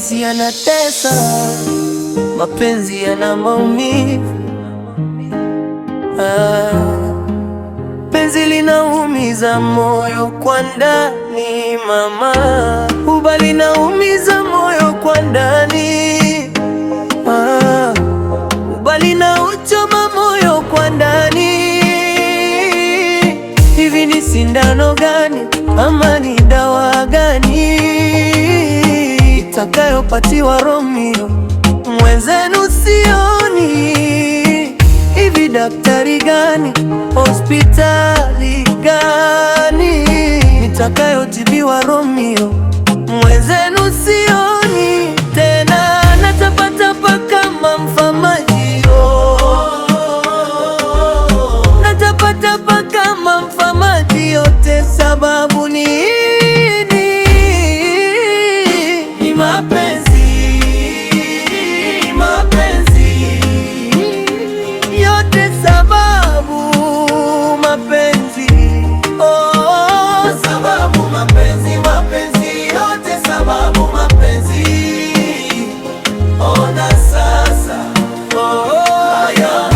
Mapenzi yanatesa, mapenzi yana maumivu. Penzi linaumiza moyo kwa ndani mama, huba linaumiza moyo kwa ndani, huba linauchoma moyo kwa ndani. Hivi ni sindano gani ama ni dawa gani itakayopatiwa Romeo mwenzenu sioni? Hivi daktari gani, hospitali gani nitakayotibiwa Romeo mwenzenu sioni tena? Natapatapa kama mfamaji, natapatapa kama mfamaji, yote sababu ni nini? Ni mapenzi, mapenzi, yote sababu mapenzi. Oh, sababu mapenzi, mapenzi, yote sababu mapenzi. Ona sasa, oh, yeah.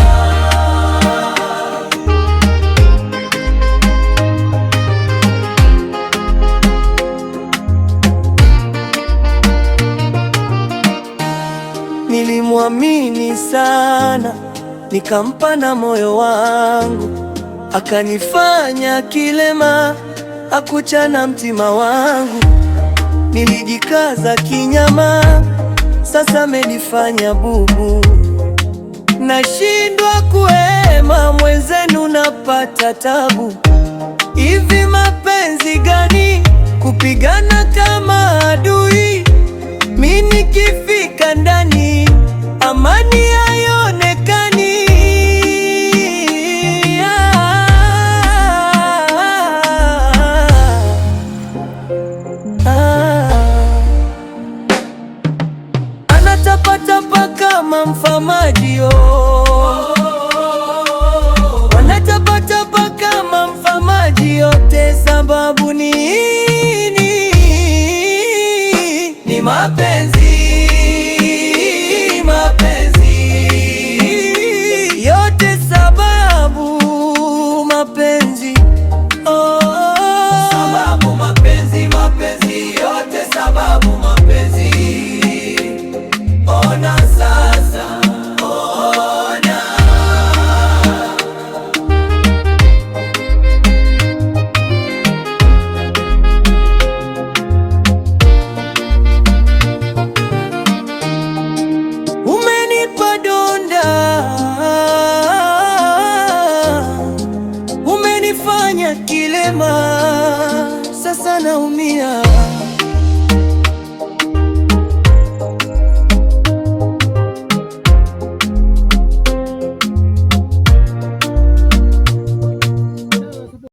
Nilimwamini sana, nikampa na moyo wangu, akanifanya kilema, akuchana mtima wangu. Nilijikaza kinyama, sasa amenifanya bubu. Nashindwa kuhema, mwenzenu napata tabu. Hivi mapenzi gani kupigana kama adui? Mimi nikifika ndani amani haionekani. Anatapatapa kama mfamaji, anatapatapa kama mfamaji, yote sababu ni